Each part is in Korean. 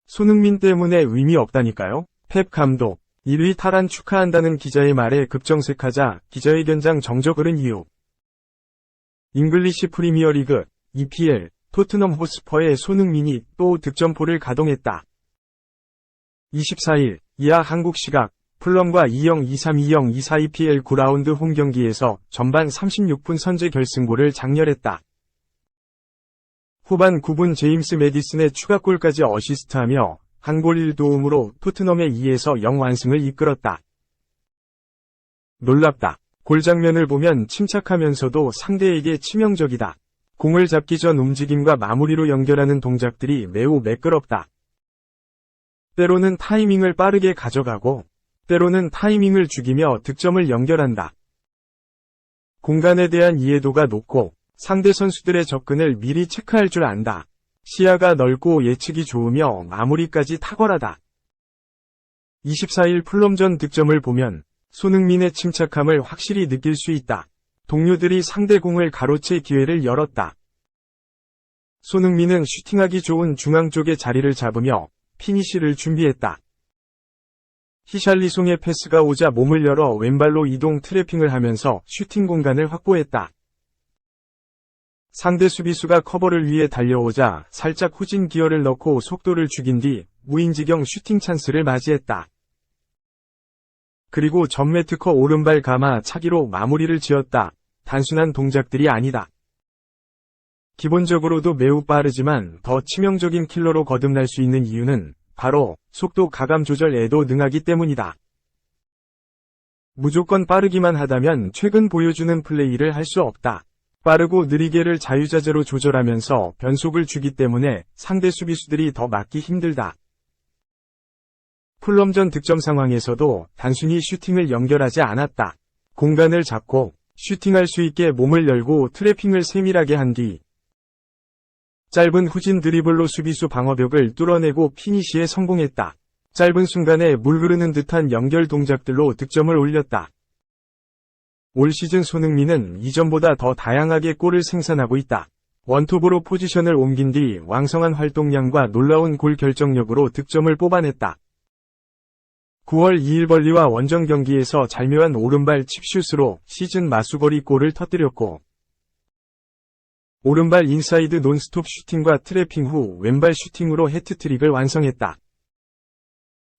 손흥민 때문에 의미 없다니까요? 펩 감독, 1위 탈환 축하한다는 기자의 말에 급정색하자 기자회견장 정적 흐른 이유. 잉글리시 프리미어리그, EPL, 토트넘 호스퍼의 손흥민이 또 득점포를 가동했다. 24일, 이하 한국 시각, 풀럼과 2023-2024 EPL 9라운드 홈경기에서 전반 36분 선제 결승골을 장렬했다. 후반 9분 제임스 매디슨의 추가골까지 어시스트하며 한 골 1도움으로 토트넘의 2에서 0 완승을 이끌었다. 놀랍다. 골 장면을 보면 침착하면서도 상대에게 치명적이다. 공을 잡기 전 움직임과 마무리로 연결하는 동작들이 매우 매끄럽다. 때로는 타이밍을 빠르게 가져가고, 때로는 타이밍을 죽이며 득점을 연결한다. 공간에 대한 이해도가 높고, 상대 선수들의 접근을 미리 체크할 줄 안다. 시야가 넓고 예측이 좋으며 마무리까지 탁월하다. 24일 풀럼전 득점을 보면 손흥민의 침착함을 확실히 느낄 수 있다. 동료들이 상대 공을 가로채 기회를 열었다. 손흥민은 슈팅하기 좋은 중앙 쪽에 자리를 잡으며 피니시를 준비했다. 히샬리송의 패스가 오자 몸을 열어 왼발로 이동 트래핑을 하면서 슈팅 공간을 확보했다. 상대 수비수가 커버를 위해 달려오자 살짝 후진 기어를 넣고 속도를 죽인 뒤 무인지경 슈팅 찬스를 맞이했다. 그리고 전매 특허 오른발 감아 차기로 마무리를 지었다. 단순한 동작들이 아니다. 기본적으로도 매우 빠르지만 더 치명적인 킬러로 거듭날 수 있는 이유는 바로 속도 가감 조절에도 능하기 때문이다. 무조건 빠르기만 하다면 최근 보여주는 플레이를 할 수 없다. 빠르고 느리게를 자유자재로 조절하면서 변속을 주기 때문에 상대 수비수들이 더 막기 힘들다. 풀럼전 득점 상황에서도 단순히 슈팅을 연결하지 않았다. 공간을 잡고 슈팅할 수 있게 몸을 열고 트래핑을 세밀하게 한 뒤 짧은 후진 드리블로 수비수 방어벽을 뚫어내고 피니시에 성공했다. 짧은 순간에 물 흐르는 듯한 연결 동작들로 득점을 올렸다. 올 시즌 손흥민은 이전보다 더 다양하게 골을 생산하고 있다. 원톱으로 포지션을 옮긴 뒤 왕성한 활동량과 놀라운 골 결정력으로 득점을 뽑아냈다. 9월 2일 벌리와 원정 경기에서 절묘한 오른발 칩슛으로 시즌 마수거리 골을 터뜨렸고, 오른발 인사이드 논스톱 슈팅과 트래핑 후 왼발 슈팅으로 해트트릭을 완성했다.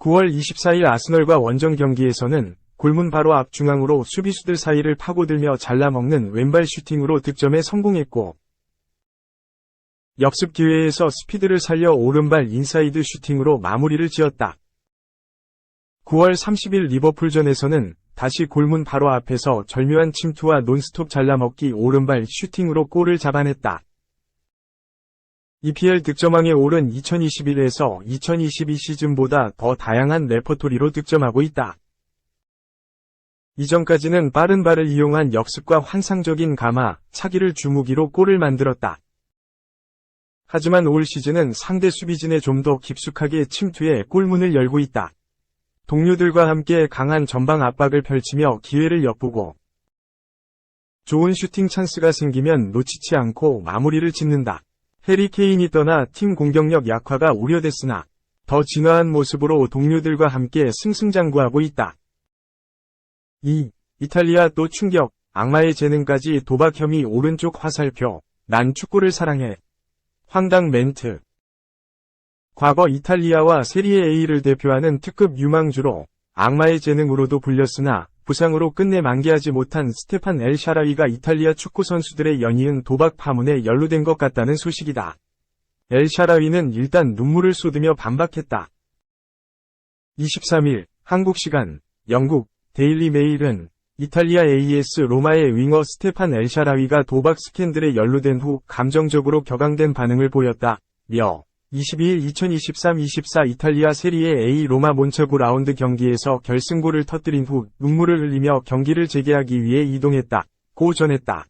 9월 24일 아스널과 원정 경기에서는 골문 바로 앞 중앙으로 수비수들 사이를 파고들며 잘라먹는 왼발 슈팅으로 득점에 성공했고, 역습 기회에서 스피드를 살려 오른발 인사이드 슈팅으로 마무리를 지었다. 9월 30일 리버풀전에서는 다시 골문 바로 앞에서 절묘한 침투와 논스톱 잘라먹기 오른발 슈팅으로 골을 잡아냈다. EPL 득점왕에 오른 2021에서 2022 시즌보다 더 다양한 레퍼토리로 득점하고 있다. 이전까지는 빠른 발을 이용한 역습과 환상적인 감아, 차기를 주무기로 골을 만들었다. 하지만 올 시즌은 상대 수비진에 좀 더 깊숙하게 침투해 골문을 열고 있다. 동료들과 함께 강한 전방 압박을 펼치며 기회를 엿보고 좋은 슈팅 찬스가 생기면 놓치지 않고 마무리를 짓는다. 해리 케인이 떠나 팀 공격력 약화가 우려됐으나 더 진화한 모습으로 동료들과 함께 승승장구하고 있다. 2. 이탈리아 또 충격, 악마의 재능까지 도박 혐의 오른쪽 화살표, 난 축구를 사랑해. 황당 멘트. 과거 이탈리아와 세리에 A를 대표하는 특급 유망주로 악마의 재능으로도 불렸으나 부상으로 끝내 만개하지 못한 스테판 엘 샤라위가 이탈리아 축구 선수들의 연이은 도박 파문에 연루된 것 같다는 소식이다. 엘 샤라위는 일단 눈물을 쏟으며 반박했다. 23일 한국 시간 영국 데일리 메일은 이탈리아 AS 로마의 윙어 스테판 엘 샤라위가 도박 스캔들에 연루된 후 감정적으로 격앙된 반응을 보였다며 22일 2023-24 이탈리아 세리에 A 로마 몬체고 라운드 경기에서 결승골을 터뜨린 후 눈물을 흘리며 경기를 재개하기 위해 이동했다고 전했다.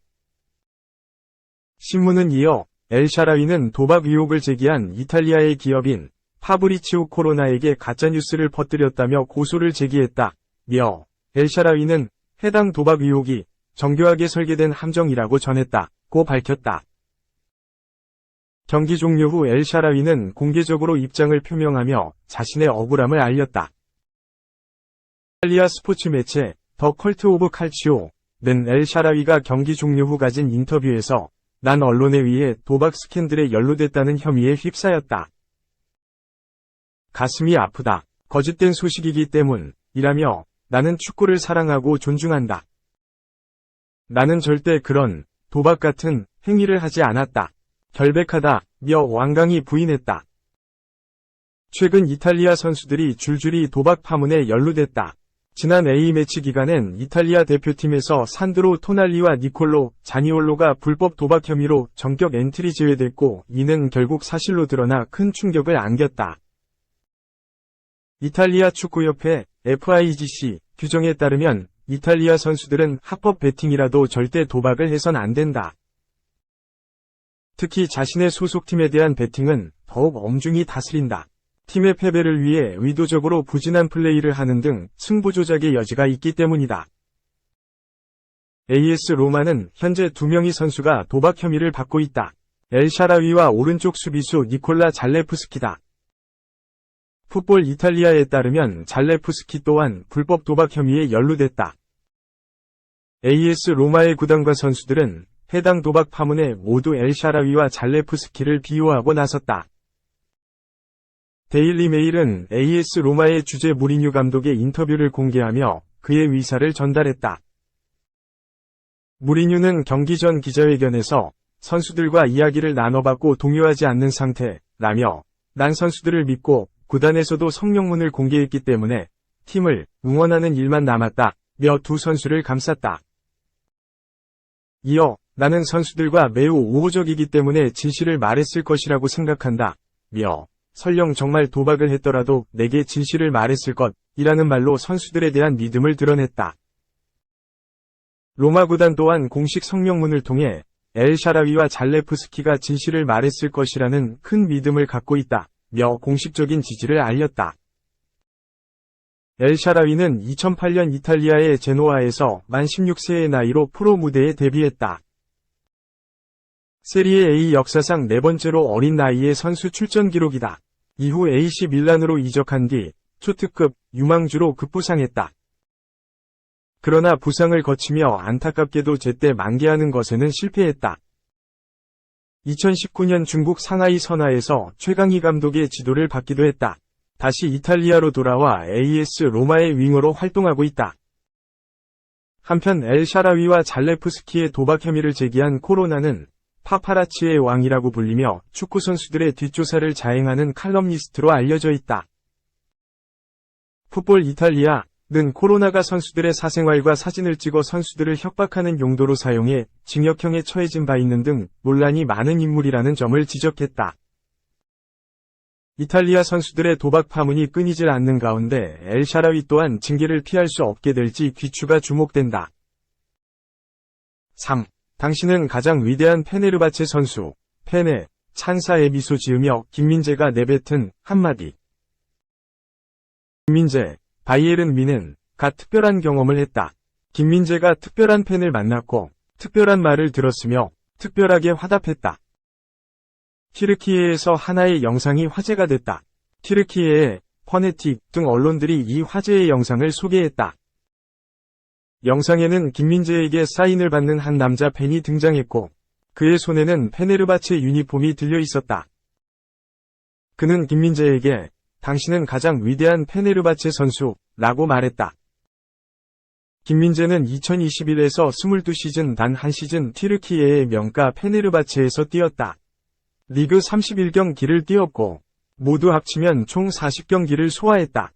신문은 이어 엘 샤라위는 도박 의혹을 제기한 이탈리아의 기업인 파브리치오 코로나에게 가짜뉴스를 퍼뜨렸다며 고소를 제기했다며 엘 샤라위는 해당 도박 의혹이 정교하게 설계된 함정이라고 전했다고 밝혔다. 경기 종료 후 엘샤라위는 공개적으로 입장을 표명하며 자신의 억울함을 알렸다. 이탈리아 스포츠 매체 더 컬트 오브 칼치오는 엘샤라위가 경기 종료 후 가진 인터뷰에서 난 언론에 의해 도박 스캔들에 연루됐다는 혐의에 휩싸였다. 가슴이 아프다. 거짓된 소식이기 때문이라며 나는 축구를 사랑하고 존중한다. 나는 절대 그런 도박 같은 행위를 하지 않았다. 결백하다며 완강히 부인했다. 최근 이탈리아 선수들이 줄줄이 도박 파문에 연루됐다. 지난 A매치 기간엔 이탈리아 대표팀에서 산드로 토날리와 니콜로 자니올로가 불법 도박 혐의로 전격 엔트리 제외됐고 이는 결국 사실로 드러나 큰 충격을 안겼다. 이탈리아 축구협회 FIGC 규정에 따르면 이탈리아 선수들은 합법 베팅이라도 절대 도박을 해선 안 된다. 특히 자신의 소속팀에 대한 베팅은 더욱 엄중히 다스린다. 팀의 패배를 위해 의도적으로 부진한 플레이를 하는 등 승부 조작의 여지가 있기 때문이다. AS 로마는 현재 2명의 선수가 도박 혐의를 받고 있다. 엘샤라위와 오른쪽 수비수 니콜라 잘레프스키다. 풋볼 이탈리아에 따르면 잘레프스키 또한 불법 도박 혐의에 연루됐다. AS 로마의 구단과 선수들은 해당 도박 파문에 모두 엘샤라위와 잘레프스키를 비호하고 나섰다. 데일리 메일은 AS 로마의 주재 무리뉴 감독의 인터뷰를 공개하며 그의 위사를 전달했다. 무리뉴는 경기 전 기자회견에서 선수들과 이야기를 나눠봤고 동요하지 않는 상태라며 난 선수들을 믿고 구단에서도 성명문을 공개했기 때문에 팀을 응원하는 일만 남았다며 두 선수를 감쌌다. 이어 나는 선수들과 매우 우호적이기 때문에 진실을 말했을 것이라고 생각한다며 설령 정말 도박을 했더라도 내게 진실을 말했을 것이라는 말로 선수들에 대한 믿음을 드러냈다. 로마 구단 또한 공식 성명문을 통해 엘샤라위와 잘레프스키가 진실을 말했을 것이라는 큰 믿음을 갖고 있다며 공식적인 지지를 알렸다. 엘샤라위는 2008년 이탈리아의 제노아에서 만 16세의 나이로 프로 무대에 데뷔했다. 세리에 A 역사상 4번째로 어린 나이의 선수 출전 기록이다. 이후 AC 밀란으로 이적한 뒤 초특급 유망주로 급부상했다. 그러나 부상을 거치며 안타깝게도 제때 만개하는 것에는 실패했다. 2019년 중국 상하이 선화에서 최강희 감독의 지도를 받기도 했다. 다시 이탈리아로 돌아와 AS 로마의 윙어로 활동하고 있다. 한편 엘샤라위와 잘레프스키의 도박 혐의를 제기한 코로나는 파파라치의 왕이라고 불리며 축구 선수들의 뒷조사를 자행하는 칼럼니스트로 알려져 있다. 풋볼 이탈리아는 코로나가 선수들의 사생활과 사진을 찍어 선수들을 협박하는 용도로 사용해 징역형에 처해진 바 있는 등 논란이 많은 인물이라는 점을 지적했다. 이탈리아 선수들의 도박 파문이 끊이질 않는 가운데 엘샤라위 또한 징계를 피할 수 없게 될지 귀추가 주목된다. 3. 당신은 가장 위대한 페네르바체 선수, 페네, 찬사에 미소 지으며 김민재가 내뱉은 한마디. 김민재, 바이에른 미넨, 가 특별한 경험을 했다. 김민재가 특별한 팬을 만났고, 특별한 말을 들었으며, 특별하게 화답했다. 튀르키예에서 하나의 영상이 화제가 됐다. 튀르키예의 퍼네틱 등 언론들이 이 화제의 영상을 소개했다. 영상에는 김민재에게 사인을 받는 한 남자 팬이 등장했고 그의 손에는 페네르바체 유니폼이 들려 있었다. 그는 김민재에게 당신은 가장 위대한 페네르바체 선수라고 말했다. 김민재는 2021에서 22시즌 단 한 시즌 튀르키예의 명가 페네르바체에서 뛰었다. 리그 31경기를 뛰었고 모두 합치면 총 40경기를 소화했다.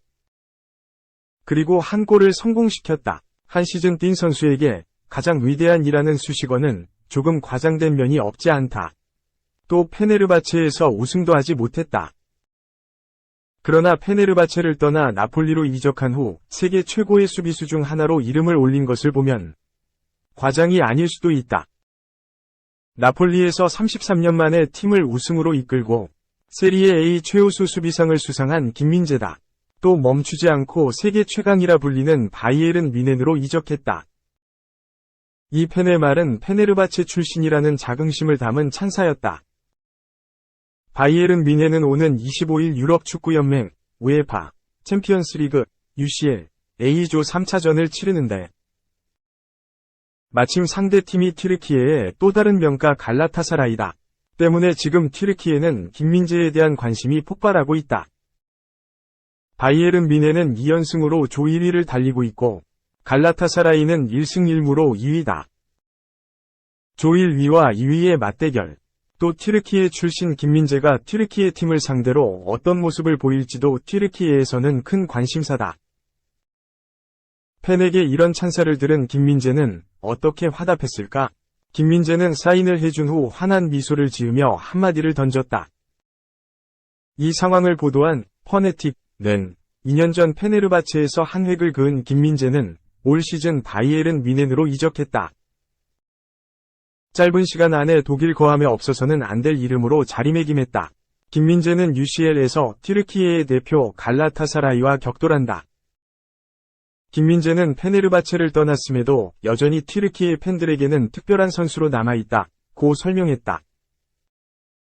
그리고 한 골을 성공시켰다. 한 시즌 뛴 선수에게 가장 위대한이라는 수식어는 조금 과장된 면이 없지 않다. 또 페네르바체에서 우승도 하지 못했다. 그러나 페네르바체를 떠나 나폴리로 이적한 후 세계 최고의 수비수 중 하나로 이름을 올린 것을 보면 과장이 아닐 수도 있다. 나폴리에서 33년 만에 팀을 우승으로 이끌고 세리에 A 최우수 수비상을 수상한 김민재다. 또 멈추지 않고 세계 최강이라 불리는 바이에른 미넨으로 이적했다. 이 팬의 말은 페네르바체 출신이라는 자긍심을 담은 찬사였다. 바이에른 뮌헨은 오는 25일 유럽 축구연맹, 우에파, 챔피언스리그, UCL, A조 3차전을 치르는데 마침 상대팀이 튀르키예의 또 다른 명가 갈라타사라이다. 때문에 지금 튀르키예는 김민재에 대한 관심이 폭발하고 있다. 바이에른 뮌헨은 2연승으로 조 1위를 달리고 있고 갈라타사라이는 1승 1무로 2위다. 조 1위와 2위의 맞대결. 또 튀르키예 출신 김민재가 튀르키예 팀을 상대로 어떤 모습을 보일지도 튀르키예에서는 큰 관심사다. 팬에게 이런 찬사를 들은 김민재는 어떻게 화답했을까? 김민재는 사인을 해준 후 환한 미소를 지으며 한마디를 던졌다. 이 상황을 보도한 퍼네틱은 2년 전 페네르바체에서 한 획을 그은 김민재는 올 시즌 바이에른 뮌헨으로 이적했다. 짧은 시간 안에 독일 거함에 없어서는 안 될 이름으로 자리매김했다. 김민재는 UCL에서 튀르키예의 대표 갈라타사라이와 격돌한다. 김민재는 페네르바체를 떠났음에도 여전히 튀르키예 팬들에게는 특별한 선수로 남아있다. 고 설명했다.